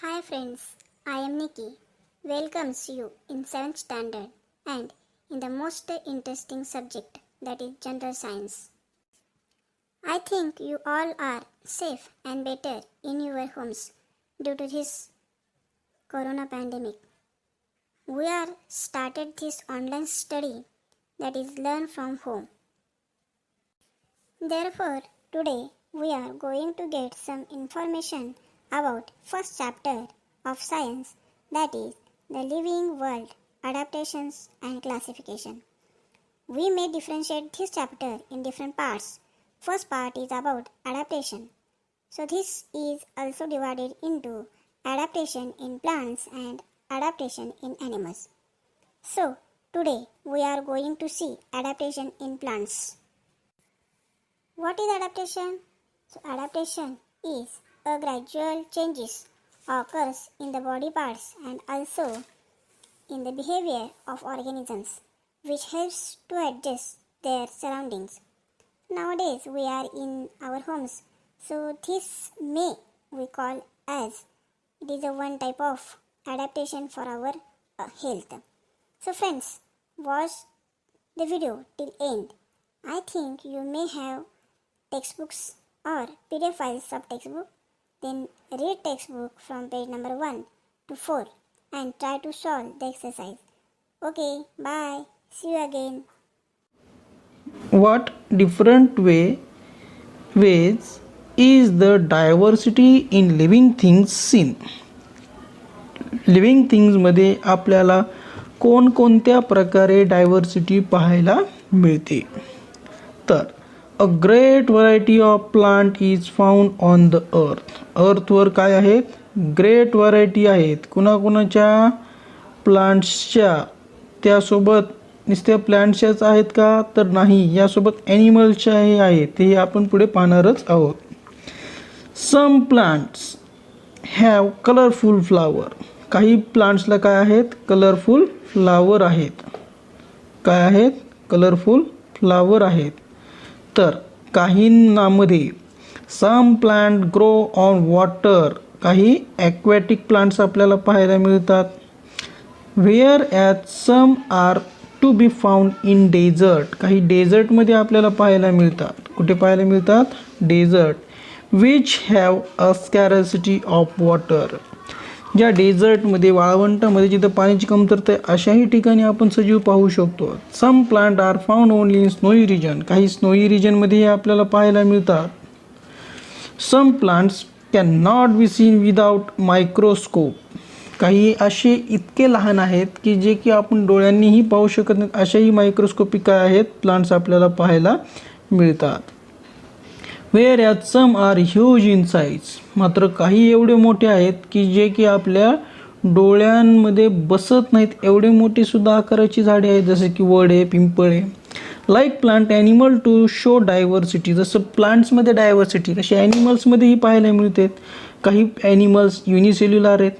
Hi friends, I am Nikki. Welcomes you in 7th standard and in the most interesting subject, that is general science. I think you all are safe and better in your homes due to this corona pandemic. We are started this online study, that is learn from home. Therefore, today we are going to get some information about first chapter of science, that is the living world, adaptations and classification. We may differentiate this chapter in different parts. First part is about adaptation. So this is also divided into adaptation in plants and adaptation in animals. So today we are going to see adaptation in plants. What is adaptation? So adaptation is a gradual changes occurs in the body parts and also in the behavior of organisms, which helps to adjust their surroundings. Nowadays we are in our homes, so this may we call as it is a one type of adaptation for our health. So friends, watch the video till end. I think you may have textbooks or PDF files of textbook. Then read textbook from page number 1 to 4 and try to solve the exercise. Okay, bye. See you again. What different ways is the diversity in living things seen? Living थिंग्समध्ये आपल्याला कोणकोणत्या प्रकारे diversity पाहायला मिळते? तर a great variety of plant is found on the अर्थवर काय आहेत? ग्रेट व्हरायटी आहेत. कुणाकुणाच्या? प्लांट्सच्या. त्यासोबत नुसत्या प्लांट्सच्याच आहेत का? तर नाही, यासोबत ॲनिमल्सच्याही आहेत. ते आपण पुढे पाहणारच आहोत. Some plants have colourful flower. काही प्लांट्सला काय आहेत? कलरफुल फ्लावर आहेत. काय आहेत? कलरफुल फ्लावर आहेत. तर काहींमध्ये some plant grow on water. काही ॲक्वॅटिक प्लांट्स आपल्याला पाहायला मिळतात. Where at some are to be found in desert. काही डेझर्टमध्ये आपल्याला पाहायला मिळतात. कुठे पाहायला मिळतात? Desert. Which have a scarcity of water. ज्या डेझर्टमध्ये, वाळवंटामध्ये जिथं पाण्याची कमतरता आहे, अशाही ठिकाणी आपण सजीव पाहू शकतो. Some plant are found only in snowy region. काही स्नोई रिजनमध्ये आपल्याला पाहायला मिळतात. Some plants can not be seen without microscope. काही असे इतके लहान आहेत की जे की आपण डोळ्यांनीही पाहू शकत नाहीत, अशाही मायक्रोस्कोपिक काय आहेत? प्लांट्स आपल्याला पाहायला मिळतात. Whereas some are huge in size. मात्र काही एवढे मोठे आहेत की जे की आपल्या डोळ्यांमध्ये बसत नाहीत, एवढे मोठी सुद्धा आकाराची झाडे आहेत, जसे की वडे, पिंपळे. Like plant animal to show diversity. जसं प्लांट्समध्ये डायव्हर्सिटी, तसे ॲनिमल्समध्येही पाहायला मिळते. काही ॲनिमल्स युनिसेल्युलर आहेत,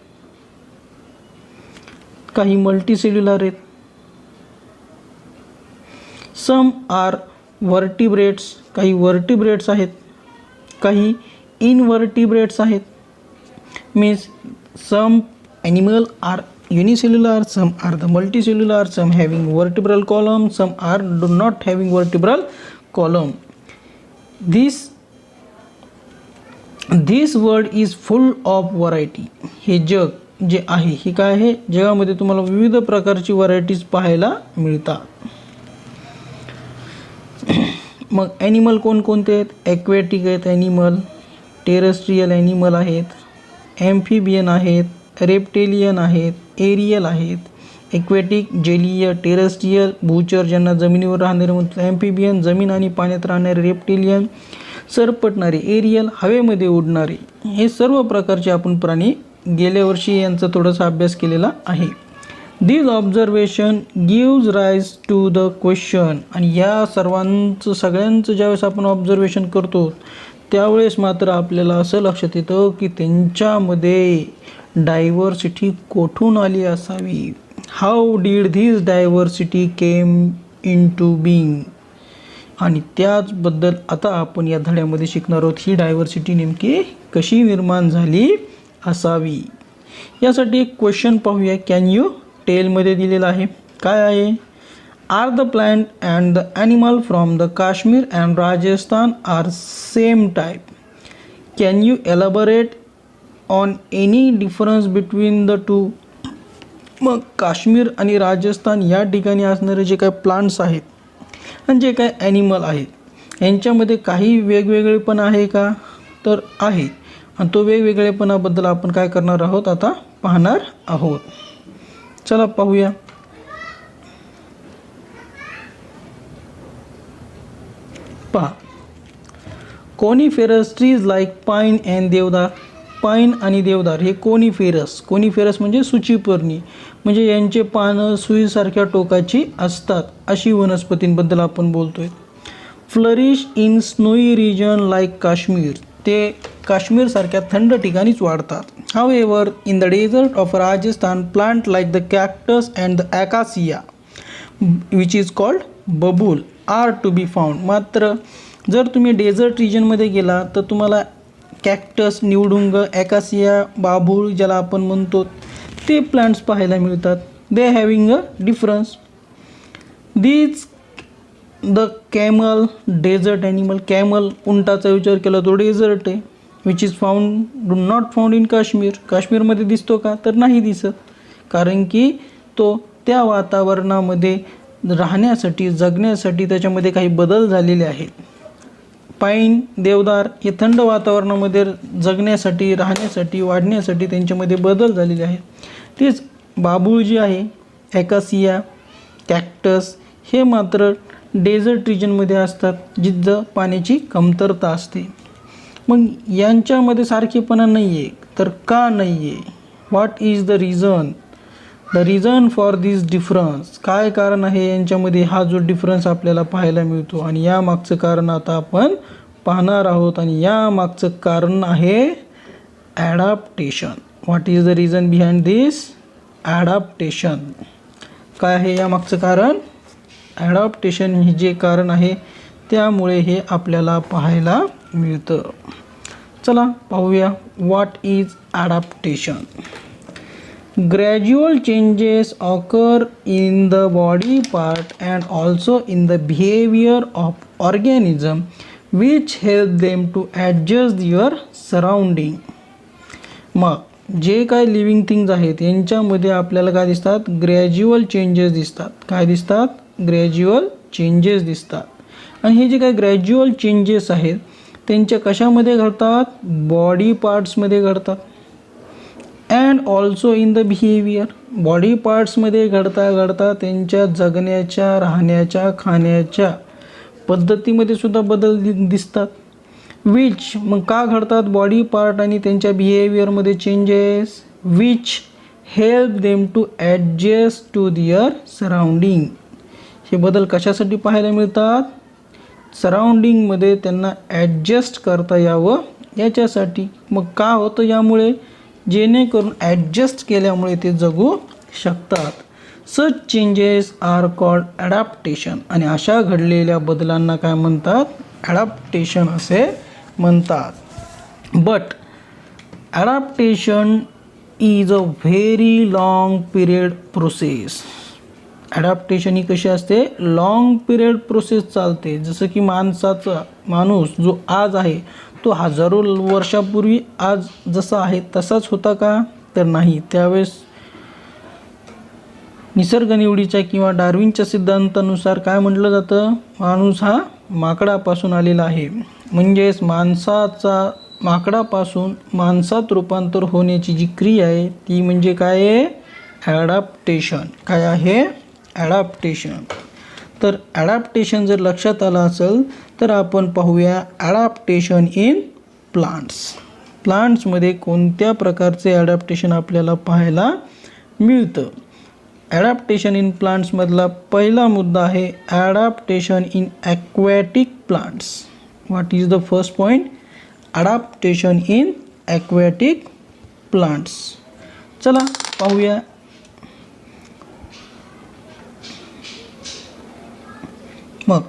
काही मल्टीसेल्युलर आहेत. Some are vertebrates. काही व्हर्टिब्रेट्स आहेत, काही इनव्हर्टिब्रेट्स आहेत. Means some animal are unicellular, some are the multicellular, some having vertebral column, some are do not having vertebral column. This world is full of variety. हे जग जे आहे, हे काय आहे? जगामध्ये तुम्हाला विविध प्रकारची व्हरायटीज पाहायला मिळतात. मग ॲनिमल कोणकोणते आहेत? ॲक्वॅटिक आहेत ॲनिमल, टेरेस्ट्रियल ॲनिमल आहेत, ॲम्फिबियन आहेत, रेप्टेलियन आहेत, एरियल आहेत. ॲक्वॅटिक, जलीय, टेरेस्ट्रियल, भूचर ज्यांना जमिनीवर राहणारे म्हणतात, ॲम्फिबियन जमीन आणि पाण्यात राहणारे, रेप्टेलियन सरपटणारे, एरियल हवेमध्ये उडणारे. हे सर्व प्रकारचे आपण प्राणी गेल्या वर्षी यांचा थोडासा अभ्यास केलेला आहे. This observation gives rise to the question. आणि या सगळ्यांचं ज्यावेळेस आपण ऑब्झर्वेशन करतो त्यावेळेस मात्र आपल्याला असं लक्षात येतं की त्यांच्यामध्ये डायव्हर्सिटी कोठून आली असावी. How did this diversity came into being. आणि त्याचबद्दल आता आपण या धड्यामध्ये शिकणार आहोत. ही डायव्हर्सिटी नेमकी कशी निर्माण झाली असावी. यासाठी एक क्वेश्चन पाहूया. कॅन यू टेलमध्ये दिलेला आहे. काय आहे? Are the plant and the animal from the Kashmir and Rajasthan are same type. Can you elaborate on any difference between the two. मग काश्मीर आणि राजस्थान या ठिकाणी असणारे जे काही प्लांट्स आहेत आणि जे काही ॲनिमल आहेत यांच्यामध्ये काही वेगवेगळेपण आहे का? तर आहे. आणि तो वेगवेगळेपणाबद्दल आपण काय करणार आहोत, आता पाहणार आहोत. चला पाहूया. पहा, coniferous trees like pine and देवदार. पाईन आणि देवदार हे कोनिफेरस म्हणजे सूचीपर्णी, म्हणजे यांचे पानं सुईसारख्या टोकाची असतात अशी वनस्पतींबद्दल आपण बोलतोय. Flourish in snowy region like Kashmir. ते काश्मीरसारख्या थंड ठिकाणीच वाढतात. However in the desert of Rajasthan plant like the cactus and the acacia which is called babool are to be found. मात्र जर तुम्ही डेझर्ट रिजनमध्ये गेला तर तुम्हाला कॅक्टस, निवडुंग, ॲकासिया, बाभूळ ज्याला आपण म्हणतो ते प्लांट्स पाहायला मिळतात. They having a difference. These the camel desert animal. Camel उंटाचा विचार केला तो डेझर्ट आहे. Which is not found in Kashmir. काश्मीरमध्ये दिसतो का? तर नाही दिसत, कारण की तो त्या वातावरणामध्ये राहण्यासाठी, जगण्यासाठी त्याच्यामध्ये काही बदल झालेले आहेत. पाईन, देवदार हे थंड वातावरणामध्ये जगण्यासाठी, राहण्यासाठी, वाढण्यासाठी त्यांच्यामध्ये बदल झालेले आहेत. तेच बाभूळ जी आहे, ॲकासिया, कॅक्टस हे मात्र डेझर्ट रिजनमध्ये असतात, जिथं पाण्याची कमतरता असते. मग यांच्यामध्ये सारखेपणा नाही आहे. तर का नाही आहे? What is the reason? The reason for this difference. काय कारण आहे यांच्यामध्ये हा जो डिफरन्स आपल्याला पाहायला मिळतो, आणि या मागचं कारण आता आपण पाहणार आहोत. आणि या मागचं कारण आहे adaptation. What is the reason behind this? Adaptation. काय आहे या मागचं कारण? ॲडॅप्टेशन हे जे कारण आहे त्यामुळे हे आपल्याला पाहायला मिळतं. चला पाहूया. What is adaptation? Gradual changes occur in the body part and also in the behavior of organism which help them to adjust their surrounding. मग जे काय लिव्हिंग थिंग्स आहेत यांच्यामध्ये आपल्याला काय दिसतात? ग्रॅज्युअल चेंजेस दिसतात. काय दिसतात? ग्रॅज्युअल चेंजेस दिसतात. आणि हे जे काय ग्रॅज्युअल चेंजेस आहेत त्यांच्या कशामध्ये घडतात? बॉडी पार्ट्समध्ये घडतात. And also in the behaviour. Body पार्ट्समध्ये घडता त्यांच्या जगण्याच्या, राहण्याच्या, खाण्याच्या पद्धतीमध्ये सुद्धा बदल दिसतात. विच मग का घडतात बॉडी पार्ट आणि त्यांच्या बिहेवियरमध्ये changes? Which help them to adjust to their surrounding. हे बदल कशासाठी पाहायला मिळतात? सराउंडिंगमध्ये त्यांना ॲडजस्ट करता यावं याच्यासाठी. मग का होतं यामुळे? जेणेकरून ॲडजस्ट केल्यामुळे ते जगू शकतात. Such changes are called adaptation. आणि अशा घडलेल्या बदलांना काय म्हणतात? ॲडॅप्टेशन असे म्हणतात. But adaptation is a very long period process. Adaptation ही कशी असते? लाँग पिरियड प्रोसेस चालते. जसं की माणूस जो आज आहे तो हजारो वर्षापूर्वी आज जसा आहे तसाच होता का? तर नाही. त्यावेळेस निसर्ग निवडीच्या किंवा डार्विनच्या सिद्धांतानुसार काय म्हटलं जातं? माणूस हा माकडापासून आलेला आहे. म्हणजेच माकडापासून माणसात रूपांतर होण्याची जी क्रिया आहे ती म्हणजे काय आहे? ॲडॅप्टेशन. काय आहे? ॲडॅप्टेशन. तर ॲडॅप्टेशन जर लक्षात आलं असेल तर आपण पाहूया ॲडॅप्टेशन इन प्लांट्स. प्लांट्समध्ये कोणत्या प्रकारचे ॲडॅप्टेशन आपल्याला पाहायला मिळतं? ॲडॅप्टेशन इन प्लांट्समधला पहिला मुद्दा आहे adaptation in aquatic plants. What is the first point? Adaptation in aquatic plants. चला पाहूया. मग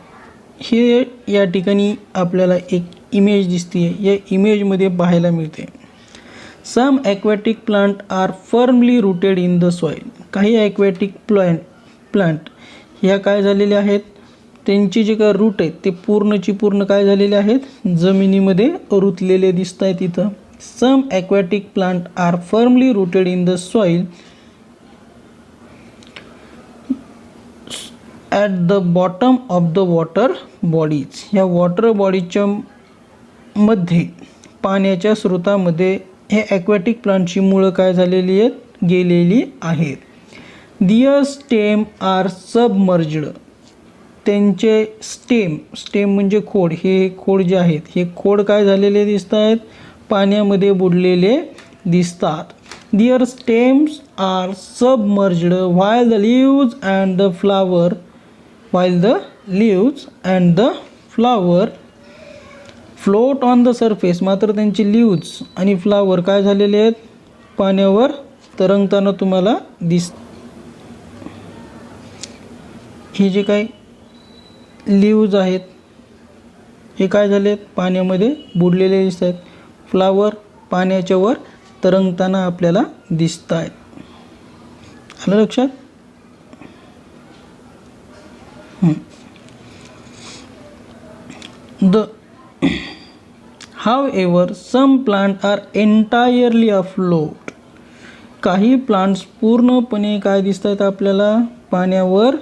हे या ठिकाणी आपल्याला एक इमेज दिसते. या इमेजमध्ये पाहायला मिळते some aquatic plant are firmly rooted in the soil. काही ॲक्वॅटिक प्लांट ह्या काय झालेल्या आहेत, त्यांची जे काय रूट आहेत ते पूर्ण काय झालेले आहेत, जमिनीमध्ये रुतलेले दिसत आहेत इथं. Some aquatic plant are firmly rooted in the soil at the bottom of the water bodies. ह्या वॉटर बॉडीच्या मध्ये पाण्याच्या स्रोतामध्ये हे ॲक्वॅटिक प्लांटची मुळं काय झालेली आहेत, गेलेली आहेत. दियर स्टेम आर सबमर्ज्ड. त्यांचे स्टेम म्हणजे खोड, हे खोड जे आहेत हे खोड काय झालेले दिसत आहेत, पाण्यामध्ये बुडलेले दिसतात. Their stems are submerged while the leaves and the flower float on the surface. मात्र त्यांची लीव्ज आणि फ्लावर काय झालेले आहेत, पाण्यावर तरंगताना तुम्हाला हे जे काही लीव्ज आहेत हे काय झाले आहेत, पाण्यामध्ये बुडलेले दिसत आहेत. फ्लावर पाण्याच्या वर तरंगताना आपल्याला दिसत आहेत. आलं लक्षात? However, some plants are entirely afloat. काही प्लांट्स पूर्णपणे काय दिसत आहेत आपल्याला, पाण्यावर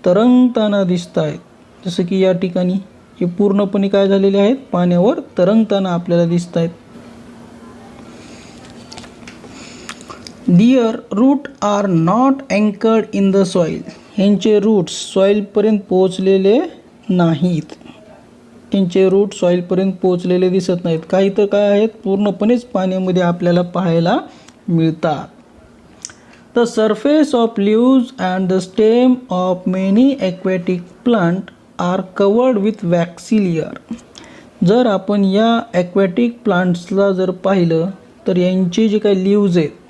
तरंगताना दिसत आहेत. जसं की या ठिकाणी हे पूर्णपणे काय झालेले आहेत, पाण्यावर तरंगताना आपल्याला दिसत आहेत. Their root are not anchored in the soil. ह्यांचे रूट्स सॉईलपर्यंत पोहोचलेले नाहीत. त्यांचे रूट सॉईलपर्यंत पोहोचलेले दिसत नाहीत. काही तर काय आहेत, पूर्णपणेच पाण्यामध्ये आपल्याला पाहायला मिळतात. The surface of leaves and the stem of many aquatic plant are covered with waxy layer. जर आपण या ॲक्वॅटिक प्लांट्सला जर पाहिलं तर यांचे जे काही लीव्ज आहेत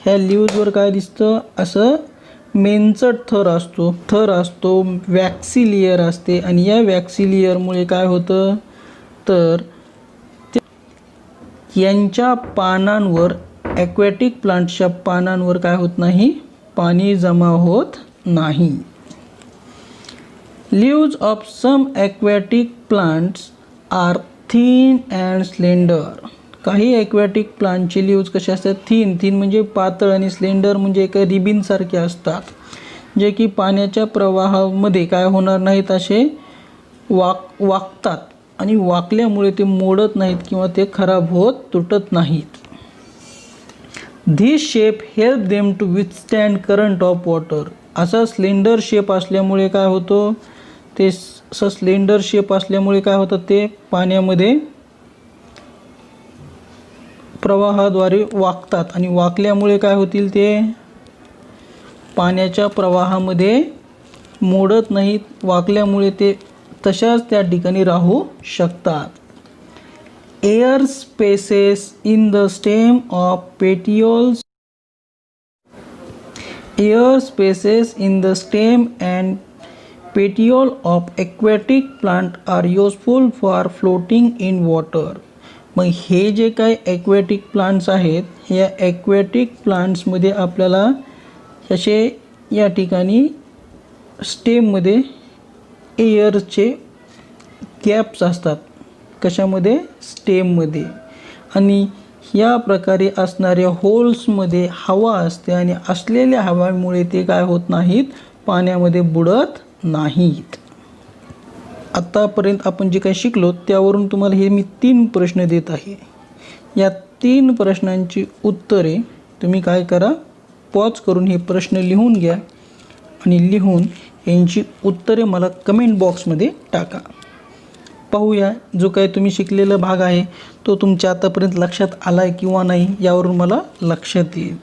ह्या लीव्जवर काय दिसतं, असं मेनचट थर असतो, वॅक्सी लेयर असते. आणि या वॅक्सी लेयरमुळे काय होतं तर यांच्या पानांवर, ॲक्वॅटिक प्लांटच्या पानांवर काय होत नाही, पाणी जमा होत नाही. Leaves of some aquatic plants are thin and slender. काही ॲक्वॅटिक प्लांटचे लीव्ज कसे असतात, थिन म्हणजे पातळ, आणि स्लेंडर म्हणजे एका रिबिनसारखे असतात, जे की पाण्याच्या प्रवाहामध्ये काय होणार नाहीत, असे वाकतात. आणि वाकल्यामुळे ते मोडत नाहीत किंवा ते खराब होत तुटत नाहीत. This shape help them to withstand current of water. असा स्लेंडर शेप असल्यामुळे काय होतं, ते असं स्लेंडर शेप असल्यामुळे काय होतं, ते पाण्यामध्ये प्रवाहाद्वारे वाकतात. आणि वाकल्यामुळे काय होतील, ते पाण्याच्या प्रवाहामध्ये मोडत नाहीत. वाकल्यामुळे ते तशाच त्या ठिकाणी राहू शकतात. Air spaces in the stem of petioles. Air spaces in the stem and petiole of aquatic plant are useful for floating in water. मग हे जे काही ॲक्वॅटिक प्लांट्स आहेत या ॲक्वॅटिक प्लांट्समध्ये आपल्याला असे या ठिकाणी स्टेममध्ये एअरचे गॅप्स असतात. कशामध्ये, स्टेममध्ये. आणि या प्रकारे असणाऱ्या होल्समध्ये हवा असते आणि असलेल्या हवेमुळे ते काय होत नाहीत, पाण्यामध्ये बुडत नाहीत. आत्तापर्यंत आपण जे काही शिकलो त्यावरून तुम्हाला हे मी 3 प्रश्न देत आहे. या 3 प्रश्नांची उत्तरे तुम्ही काय करा, पॉज करून हे प्रश्न लिहून घ्या आणि लिहून यांची उत्तरे मला कमेंट बॉक्समध्ये टाका. पाहूया जो काही तुम्ही शिकलेला भाग आहे तो तुमच्या आतापर्यंत लक्षात आला आहे किंवा नाही, यावरून मला लक्षात येईल.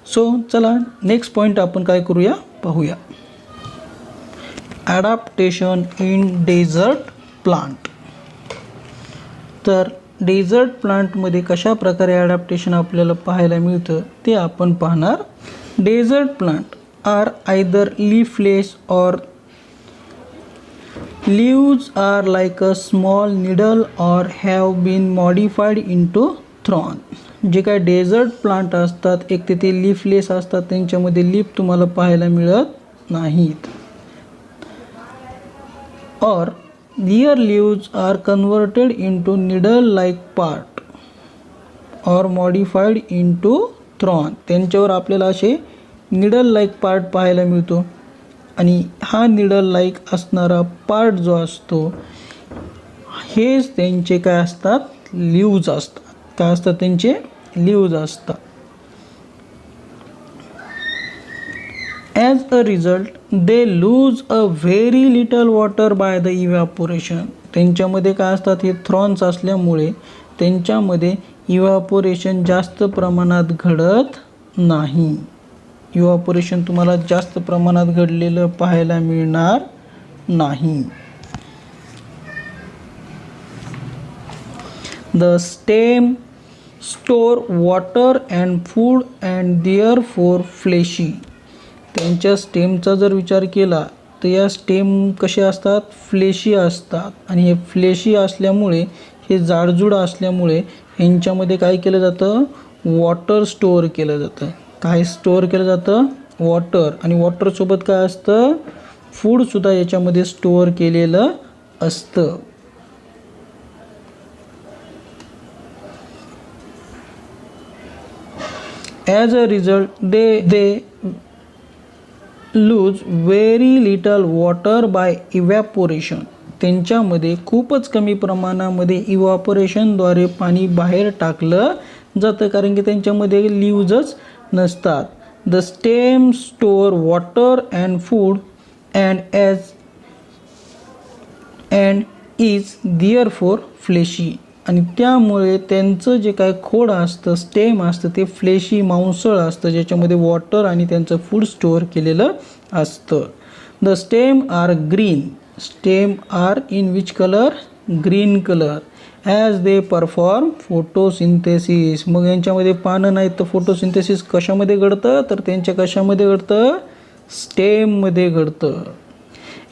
सो चला नेक्स्ट पॉईंट आपण काय करूया, पाहूया. Adaptation in desert plant. तर डेझर्ट प्लांटमध्ये कशा प्रकारे ॲडॅप्टेशन आपल्याला पाहायला मिळतं ते आपण पाहणार. Desert plant are either leafless or leaves are like a small needle or have been modified into thorn. जे काय डेझर्ट प्लांट असतात एक ते लीफलेस असतात, त्यांच्यामध्ये लीफ तुम्हाला पाहायला मिळत नाहीत. और their leaves are converted into needle like part or modified into thorn. त्यांच्यावर आपल्याला असे निडल लाईक पार्ट पाहायला मिळतो आणि हा निडल लाईक असणारा पार्ट जो असतो हेच त्यांचे काय असतात, लीव्ज असतात. काय असतात त्यांचे, लीव्ज असतात. As a result, they lose a very little water by the evaporation. त्यांच्यामध्ये काय असतात, हे थ्रॉन्स असल्यामुळे त्यांच्यामध्ये इव्हॅपोरेशन जास्त प्रमाणात घडत नाही. इव्हॅपोरेशन तुम्हाला जास्त प्रमाणात घडलेलं पाहायला मिळणार नाही. The stem store water and food and therefore fleshy. त्यांच्या स्टेमचा जर विचार केला तर या स्टेम कसे असतात, फ्लेशी असतात आणि हे फ्लेशी असल्यामुळे, हे जाडजूड असल्यामुळे यांच्यामध्ये काय केलं जातं, वॉटर स्टोअर केलं जातं. काय स्टोअर केलं जातं, वॉटर. आणि वॉटरसोबत काय असतं, फूडसुद्धा याच्यामध्ये स्टोअर केलेलं असतं. As a result they lose very little water bye evaporation. त्यांच्यामध्ये खूपच कमी प्रमाणामध्ये इव्हॅपोरेशनद्वारे पाणी बाहेर टाकलं जातं, कारण की त्यांच्यामध्ये लीव्जच नसतात. The stem store water and food and is therefore fleshy. आणि त्यामुळे त्यांचं जे काय खोड असतं, स्टेम असतं, ते फ्लेशी मांसळ असतं, ज्याच्यामध्ये वॉटर आणि त्यांचं फूड स्टोअर केलेलं असतं. The stem are green. Stem are in which colour, green colour. As they perform photosynthesis. मग यांच्यामध्ये पानं नाहीत तर फोटोसिंथेसिस कशामध्ये घडतं, तर त्यांच्या कशामध्ये घडतं, स्टेममध्ये घडतं.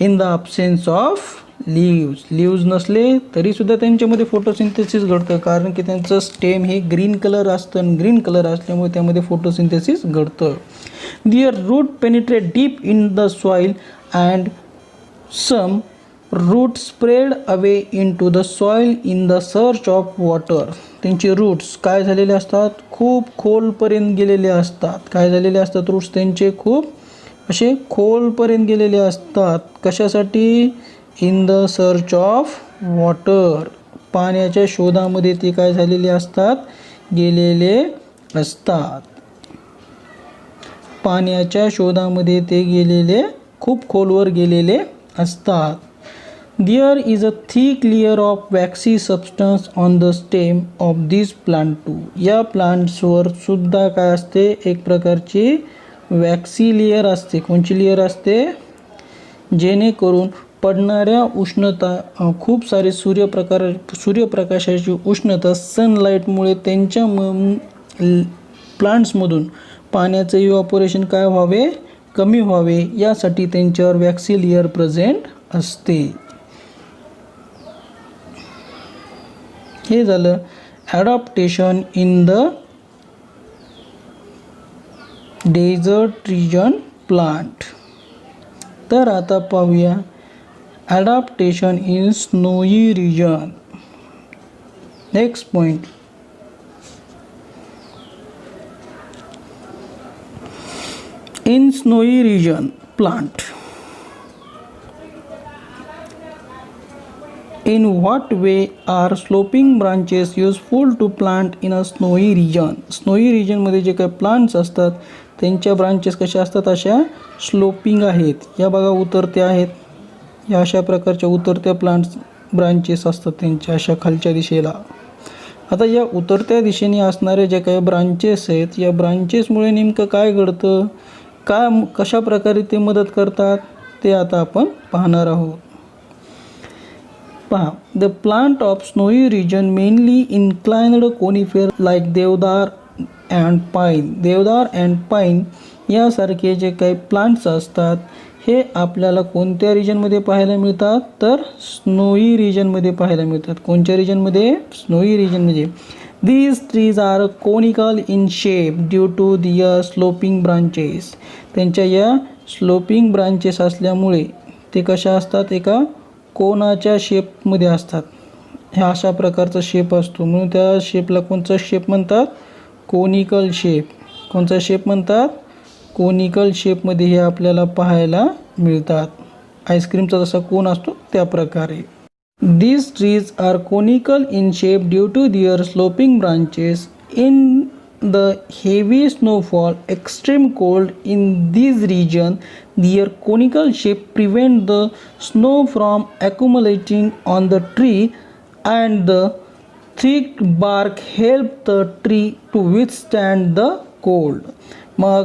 In the absence of leaves नसले तरीसुद्धा त्यांच्यामध्ये फोटोसिंथेसिस घडतं, कारण की त्यांचं स्टेम हे ग्रीन कलर असतं आणि ग्रीन कलर असल्यामुळे त्यामध्ये फोटोसिंथेसिस घडतं. Their root penetrate deep in the soil and some root spread away in to the soil in the search of water. त्यांचे रूट्स काय झालेले असतात, खूप खोलपर्यंत गेलेले असतात. काय झालेले असतात, रूट्स त्यांचे खूप असे खोलपर्यंत गेलेले असतात. कशासाठी, in the search of water. पाण्याच्या शोधामध्ये ते काय झालेले असतात, गेलेले असतात. पाण्याच्या शोधामध्ये ते गेलेले, खूप खोलवर गेलेले असतात. There is a thick layer of waxy substance on the stem of this plant too. या प्लांट्सवर सुद्धा काय असते, एक प्रकारची वॅक्सी लेयर असते. कोणची लेयर असते, जेणेकरून पडणाऱ्या उष्णता, खूप सारे सूर्यप्रकाशाची उष्णता, सनलाईटमुळे त्यांच्या प्लांट्समधून पाण्याचं इव्हॅपोरेशन काय व्हावे, कमी व्हावे, यासाठी त्यांच्यावर वॅक्सी लेयर प्रेझेंट असते. हे झालं adaptation in the desert region plant. तर आता पाहूया adaptation in snowy region. Next point, in snowy region plant. In what way are sloping branches useful to plant in a snowy region? Snowy region मध्ये जे काही plants असतात त्यांच्या branches कशा असतात, अशा स्लोपिंग आहेत. या बघा उतरत्या आहेत, या अशा प्रकारच्या उतरत्या प्लांट्स ब्रांचेस असतात त्यांच्या अशा खालच्या दिशेला. आता या उतरत्या दिशेने असणारे जे काही ब्रांचेस आहेत, या ब्रांचेसमुळे नेमकं काय घडतं, कशा प्रकारे ते मदत करतात, ते आता आपण पाहणार आहोत. पहा, the plant of snowy region mainly inclined conifer like deodar and pine. Deodar and पाईन यासारखे जे काही प्लांट्स असतात हे आपल्याला कोणत्या रिजनमध्ये पाहायला मिळतात, तर स्नोई रिजनमध्ये पाहायला मिळतात. कोणत्या रिजनमध्ये, स्नोई रिजनमध्ये. These trees are conical in shape due to their sloping branches. त्यांच्या या स्लोपिंग ब्रांचेस असल्यामुळे ते कशा असतात, एका कोनाच्या शेपमध्ये असतात. ह्या अशा प्रकारचा शेप असतो, म्हणून त्या शेपला कोणता शेप म्हणतात, कोनिकल शेप. कोणता शेप म्हणतात, कोनिकल शेपमध्ये हे आपल्याला पाहायला मिळतात. आईस्क्रीमचा जसा कोन असतो त्या प्रकारे. These trees are conical in shape due to their sloping branches. In the heavy snowfall, extreme cold in this region, their conical shape prevent the snow from accumulating on the tree, and the thick bark help the tree to withstand the cold. मग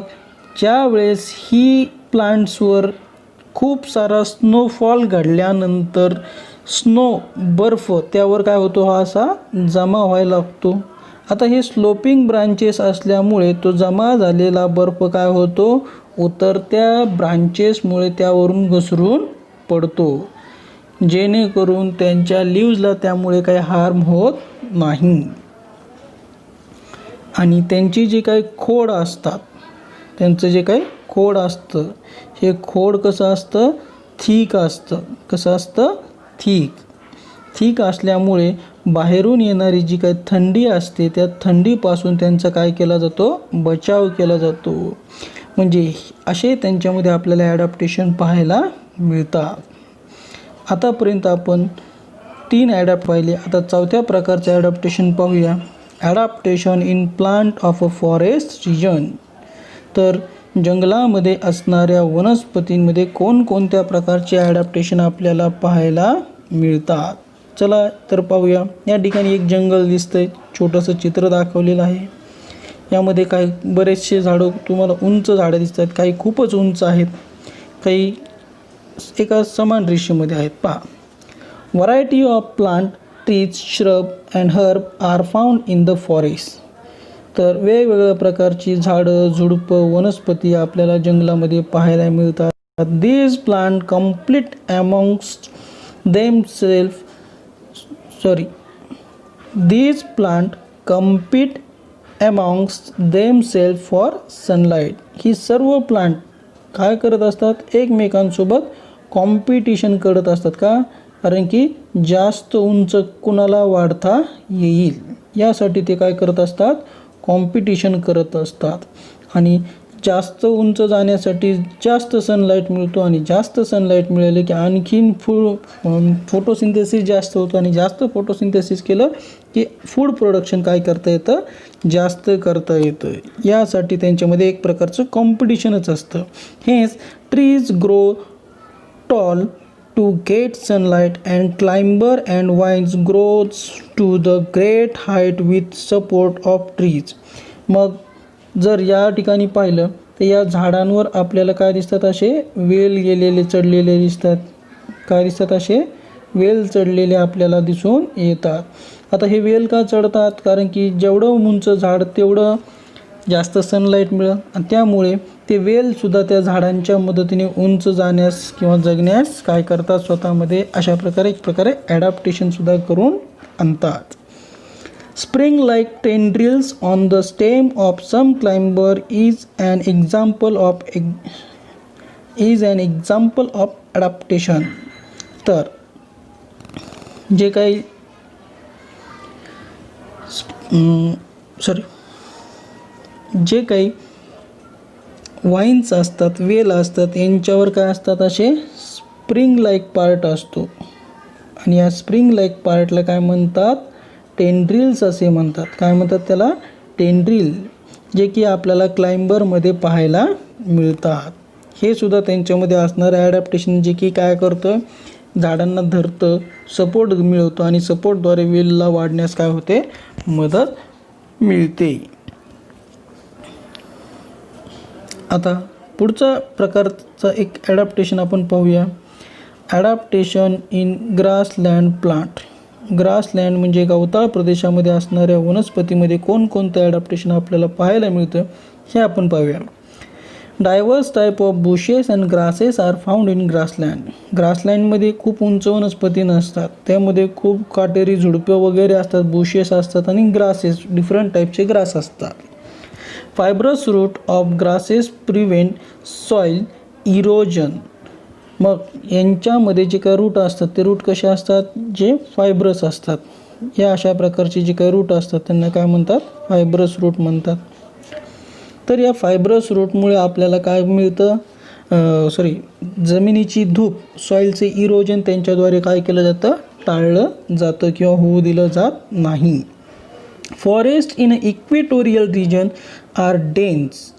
ज्या वेळेस ही प्लांट्सवर खूप सारा snowfall घडल्यानंतर snow बर्फ त्यावर काय होतो, हा असा जमा व्हायला लागतो. आता हे स्लोपिंग ब्रांचेस असल्यामुळे तो जमा झालेला बर्फ काय होतो, उतरत्या ब्रांचेसमुळे त्यावरून घसरून पडतो, जेणेकरून त्यांच्या लीव्जला त्यामुळे काही हार्म होत नाही. आणि त्यांची जी काही खोड असतात, त्यांचं जे काही खोड असतं, हे खोड कसं असतं, थिक असतं. कसं असतं, थिक असल्यामुळे बाहेरून येणारी जी काही थंडी असते त्या थंडीपासून त्यांचा काय केला जातो, बचाव केला जातो. म्हणजे असे त्यांच्यामध्ये आपल्याला ॲडॅप्टेशन पाहायला मिळतात. आतापर्यंत आपण 3 ॲडॅप्ट पाहिले. आता चौथ्या प्रकारचं ॲडॅप्टेशन पाहूया. Adaptation in plant of a forest region. तर जंगलामध्ये असणाऱ्या वनस्पतींमध्ये कोणकोणत्या प्रकारचे ॲडॅप्टेशन आपल्याला पाहायला मिळतात. चला तर पाहूया. या ठिकाणी एक जंगल दिसतंय, छोटंसं चित्र दाखवलेलं आहे. यामध्ये काही बरेचसे झाडं तुम्हाला उंच झाडं दिसतात, काही खूपच उंच आहेत, काही एका समान रेषेमध्ये आहेत. पहा, variety of plant, trees, shrub and herb are found in the forest. तर वेगवेगळ्या प्रकारची झाडं, झुडपं, वनस्पती आपल्याला जंगलामध्ये पाहायला मिळतात. These plant compete amongst themselves. These plant compete amongst themselves for sunlight. ही सर्व प्लांट काय करत असतात, एकमेकांसोबत कॉम्पिटिशन करत असतात. का, कारण की जास्त उंच कुणाला वाढता येईल यासाठी ते काय करत असतात, कॉम्पिटिशन करत असतात. आणि जास्त उंच जाण्यासाठी जास्त सनलाईट मिळतो, आणि जास्त सनलाईट मिळाले की आणखीन फोटोसिंथेसिस जास्त होतं, आणि जास्त फोटोसिंथेसिस केलं की फूड प्रोडक्शन काय करता येतं, जास्त करता येतं. यासाठी त्यांच्यामध्ये एक प्रकारचं कॉम्पिटिशनच असतं. हेच trees grow tall to get sunlight and climber and vines grows to the great height with support of trees. मग जर या ठिकाणी पाहिलं तर या झाडांवर आपल्याला काय दिसतात, असे वेल गेलेले चढलेले दिसतात. काय दिसतात, असे वेल चढलेले आपल्याला दिसून येतात. आता हे वेल का चढतात, कारण की जेवढं उंच झाड तेवढं जास्त सनलाईट मिळेल, आणि त्यामुळे ते वेलसुद्धा त्या झाडांच्या मदतीने उंच जाण्यास किंवा जगण्यास काय करतात, स्वतःमध्ये अशा प्रकारे एक प्रकारे ॲडॅप्टेशनसुद्धा करून आणतात. Spring like tendrils on the stem of some climber is an example of adaptation. तर जे काही जे काही वाईन्स असतात, वेल असतात, यांच्यावर काय असतात, असे स्प्रिंग लाईक पार्ट असतो. आणि या स्प्रिंग लाईक पार्टला काय म्हणतात, टेंड्रिल्स असे म्हणतात. काय म्हणतात त्याला, टेंड्रिल, जे की आपल्याला क्लाइंबरमध्ये पाहायला मिळतात. हे सुद्धा त्यांच्यामध्ये असणारं ॲडॅप्टेशन, जे की काय करतं, झाडांना धरतं, सपोर्ट मिळवतं, आणि सपोर्टद्वारे वेलला वाढण्यास काय होते, मदत मिळते. आता पुढचा प्रकारचा एक ॲडॅप्टेशन आपण पाहूया. Adaptation in grassland plant. Grassland म्हणजे गवताळ प्रदेशामध्ये असणाऱ्या वनस्पतीमध्ये कोणकोणतं ॲडॅप्टेशन आपल्याला पाहायला मिळतं हे आपण पाहूया. Diverse type of bushes and grasses are found in grassland. ग्रासलँडमध्ये खूप उंच वनस्पती नसतात, त्यामध्ये खूप काटेरी झुडपं वगैरे असतात, बुशेस असतात आणि ग्रासेस डिफरंट टाईपचे ग्रास असतात. Fibrous root of grasses prevent soil erosion. मग यांच्यामध्ये जे काही रूट असतात ते रूट कसे असतात, जे फायब्रस असतात. या अशा प्रकारचे जे काही रूट असतात त्यांना काय म्हणतात, फायब्रस रूट म्हणतात. तर या फायब्रस रूटमुळे आपल्याला काय मिळतं, जमिनीची धूप, सॉईलचे इरोजन त्यांच्याद्वारे काय केलं जातं, टाळलं जातं किंवा होऊ दिलं जात नाही. Forest in equatorial region are dense.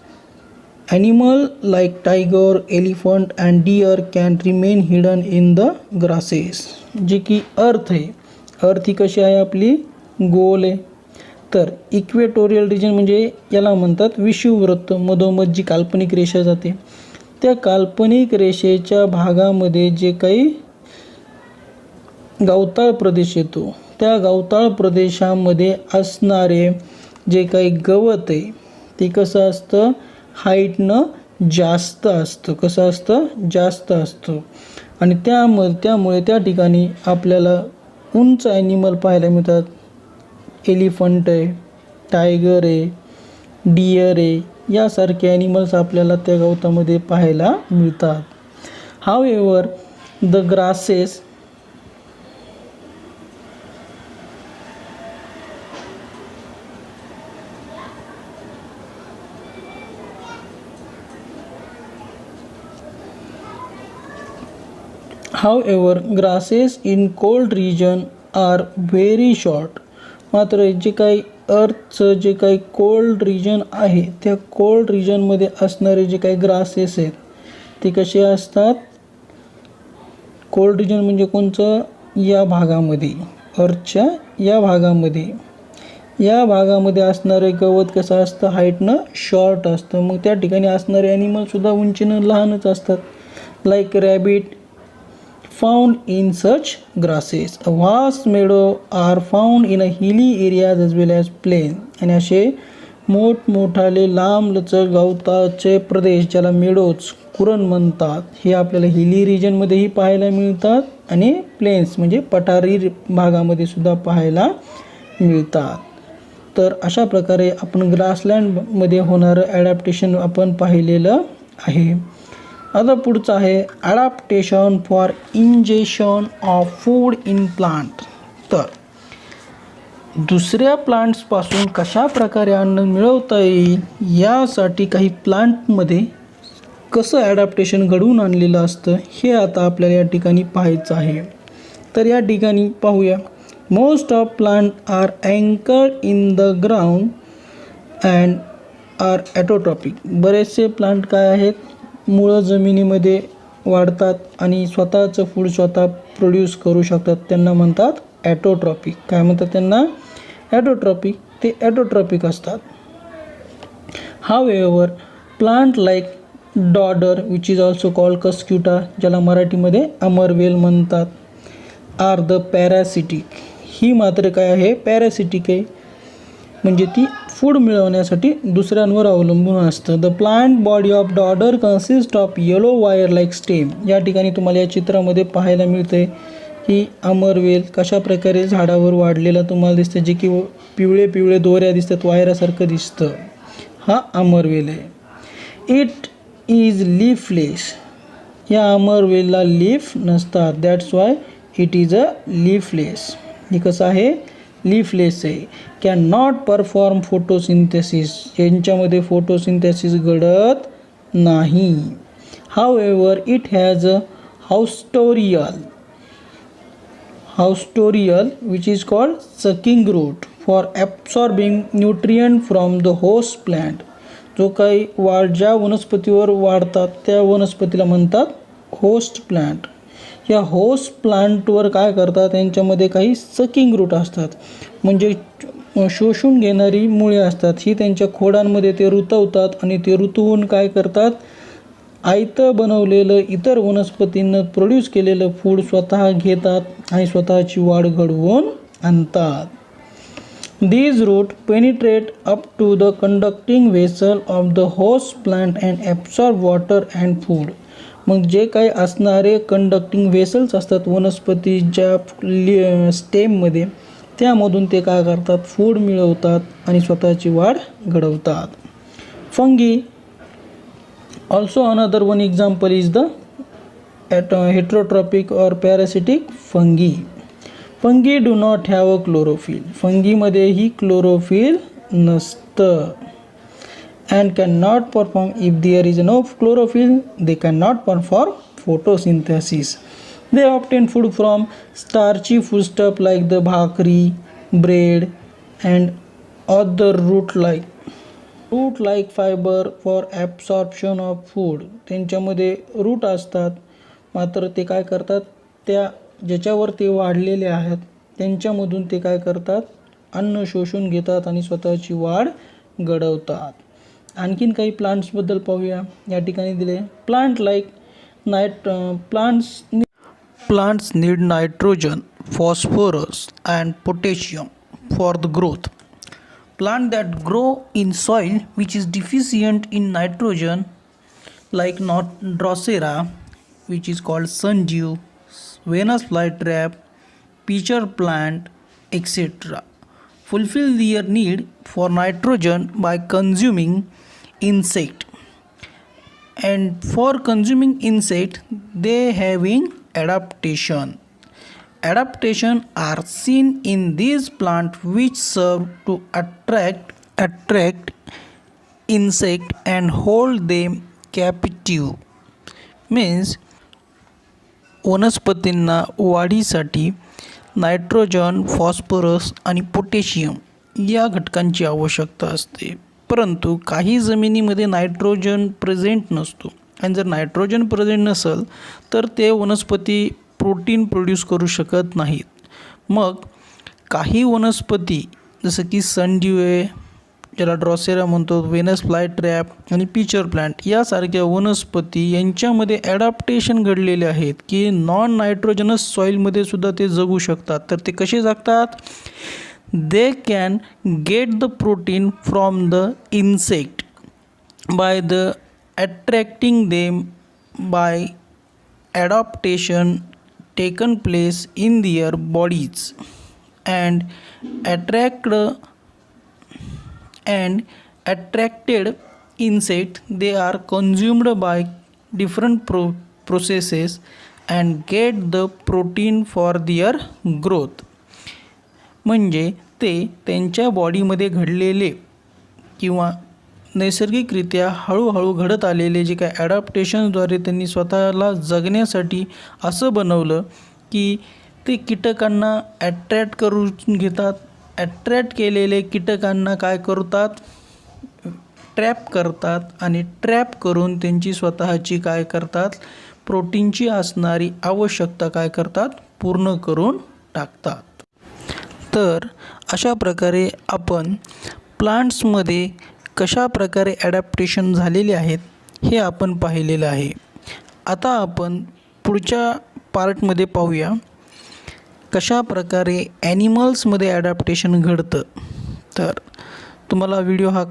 Animal like tiger, elephant and deer can remain hidden in the grasses. जे की अर्थ आहे, अर्थ ही कशी आहे आपली, गोल आहे. तर इक्वेटोरियल रिजन म्हणजे याला म्हणतात विषुववृत्त, मधोमध जी काल्पनिक रेषा जाते, त्या काल्पनिक रेषेच्या भागामध्ये जे काही गवताळ प्रदेश येतो, त्या गवताळ प्रदेशामध्ये असणारे जे काही गवत आहे ते कसं असतं, हाईटनं जास्त असतं. कसं असतं, जास्त असतं. आणि त्यामुळे त्या ठिकाणी आपल्याला उंच ॲनिमल पाहायला मिळतात. एलिफंट आहे, टायगर आहे, डिअर आहे, यासारखे ॲनिमल्स आपल्याला त्या गवतामध्ये पाहायला मिळतात. However the grasses grasses in cold region are very short. मात्र जे काही अर्थचं जे काही कोल्ड रिजन आहे, त्या कोल्ड रिजनमध्ये असणारे जे काही ग्रासेस आहेत ते कसे असतात, कोल्ड रिजन म्हणजे कोणचं, या भागामध्ये, अर्थच्या या भागामध्ये असणारे गवत कसं असतं, हाईटनं शॉर्ट असतं. मग त्या ठिकाणी असणारे ॲनिमलसुद्धा उंचीनं लहानच असतात. Like rabbit found in such grasses. A vast meadow are found in a hilly areas as well as plain. आणि असे मोठमोठाले लांब लचक गवताचे प्रदेश, ज्याला मेडोज, कुरण म्हणतात, हे आपल्याला हिली रिजनमध्येही पाहायला मिळतात आणि प्लेन्स म्हणजे पठारी भागामध्ये सुद्धा पाहायला मिळतात. तर अशा प्रकारे आपण ग्रासलँडमध्ये होणारं ॲडॅप्टेशन आपण पाहिलेलं आहे. आता पुढचं आहे adaptation for injection of food in plant. तर दुसऱ्या प्लांट्सपासून कशा प्रकारे अन्न मिळवता येईल यासाठी काही प्लांटमध्ये कसं ॲडॅप्टेशन घडवून आणलेलं असतं हे आता आपल्याला या ठिकाणी पाहायचं आहे. तर या ठिकाणी पाहूया. Most of plant are anchored in the ground and are autotrophic. बरेचसे प्लांट काय आहेत, मुळं जमिनीमध्ये वाढतात आणि स्वतःचं फूड स्वतः प्रोड्यूस करू शकतात, त्यांना म्हणतात ॲटोट्रॉपिक. काय म्हणतात त्यांना, ॲटोट्रॉपिक. ते ॲटोट्रॉपिक असतात. However plant like dodder which is also called cuscuta, ज्याला मराठीमध्ये अमरवेल म्हणतात, आर द पॅरासिटिक. ही मात्र काय आहे, पॅरासिटिक आहे, म्हणजे ती फूड मिळवण्यासाठी दुसऱ्यांवर अवलंबून असतं. The plant body of डॉडर consist of yellow wire like stem. या ठिकाणी तुम्हाला या चित्रामध्ये पाहायला मिळते की अमरवेल कशा प्रकारे झाडावर वाढलेला तुम्हाला दिसतं, जे की पिवळे पिवळे दोऱ्या दिसतात, वायरासारखं दिसतं. हा अमरवेल आहे. It is leafless. या अमरवेलला लीफ नसतात, that's why it is a leafless. हे कसं आहे, लीफलेस आहे. Can not perform photosynthesis. यांच्यामध्ये फोटोसिंथेसिस घडत नाही. However it has a haustorial which is called sucking root for absorbing nutrient from the host plant. जो काही ज्या वनस्पतीवर वाढतात त्या वनस्पतीला म्हणतात होस्ट प्लांट. या होस्ट प्लांटवर काय करतात, त्यांच्यामध्ये काही सकिंग रूट असतात, म्हणजे शोषून घेणारी मुळे असतात. ही त्यांच्या खोडांमध्ये ते रुतवतात आणि ते रुतवून काय करतात, आयतं बनवलेलं इतर वनस्पतींना प्रोड्यूस केलेलं फूड स्वतः घेतात आणि स्वतःची वाढ घडवून आणतात. These roots penetrate up to the conducting vessel of the host plant and absorb water and food. मग जे काही असणारे कंडक्टिंग व्हेसल्स असतात वनस्पतीच्या स्टेममध्ये, त्यामधून ते काय करतात, फूड मिळवतात आणि स्वतःची वाढ घडवतात. Fungi also another one example is the heterotrophic or parasitic fungi. Fungi do not have a chlorophyll. फंगीमध्येही क्लोरोफिल नसतं. And can not perform if there is no chlorophyll they can not perform photosynthesis. They obtain food from starchy foodstuff like the bhakri, bread and other root like fibre for absorption of food. त्यांच्यामध्ये root असतात, मात्र ते काय करतात, त्या ज्याच्यावर ते वाढलेले आहेत त्यांच्यामधून ते काय करतात, अन्न शोषून घेतात आणि स्वतःची वाढ घडवतात. आणखीन काही प्लांट्सबद्दल पाहूया. या ठिकाणी दिले plant like plants need nitrogen, phosphorus and potassium for the growth. Plant that grow in soil which is deficient in nitrogen like not Drosera, which is called sundew, Venus flytrap, pitcher plant, etc. fulfill their need for nitrogen by consuming insect. And for consuming insect, they having adaptation. Adaptation are seen in these plants which serve to attract insect and hold them captive. Means वनस्पतींना वाढीसाठी nitrogen, phosphorus आणि potassium या घटकांची आवश्यकता असते. परंतु काही जमिनीमध्ये नायट्रोजन प्रेझेंट नसतो आणि जर नायट्रोजन प्रेझेंट नसेल तर ते वनस्पती प्रोटीन प्रोड्यूस करू शकत नाहीत. मग काही वनस्पती जसं की सनड्यू आहे, ज्याला ड्रॉसेरा म्हणतो, व्हेनस फ्लायट्रॅप आणि पिचर प्लांट यासारख्या वनस्पती यांच्यामध्ये ॲडॅप्टेशन घडलेले आहेत की नॉन नायट्रोजनस सॉईलमध्ये सुद्धा ते जगू शकतात. तर ते कसे जगतात? They can get the protein from the insect by the attracting them by adaptation taken place in their bodies and attracted insect they are consumed by different processes and get the protein for their growth. म्हणजे ते त्यांच्या बॉडीमध्ये घडलेले किंवा नैसर्गिकरित्या हळूहळू घडत आलेले जे काय ॲडॅप्टेशनद्वारे त्यांनी स्वतःला जगण्यासाठी असं बनवलं की ते कीटकांना ॲट्रॅक्ट करून घेतात. ॲट्रॅक्ट केलेले कीटकांना काय करतात? ट्रॅप करतात आणि ट्रॅप करून त्यांची स्वतःची काय करतात? प्रोटीनची असणारी आवश्यकता काय करतात? पूर्ण करून टाकतात. तर अशा प्रकारे आपण प्लांट्समध्ये कशा प्रकारे ॲडॅप्टेशन झालेले आहेत हे आपण पाहिलेलं आहे. आता आपण पुढच्या पार्टमध्ये पाहूया कशा प्रकारे ॲनिमल्समध्ये ॲडॅप्टेशन घडतं. तर तुम्हाला व्हिडिओ हा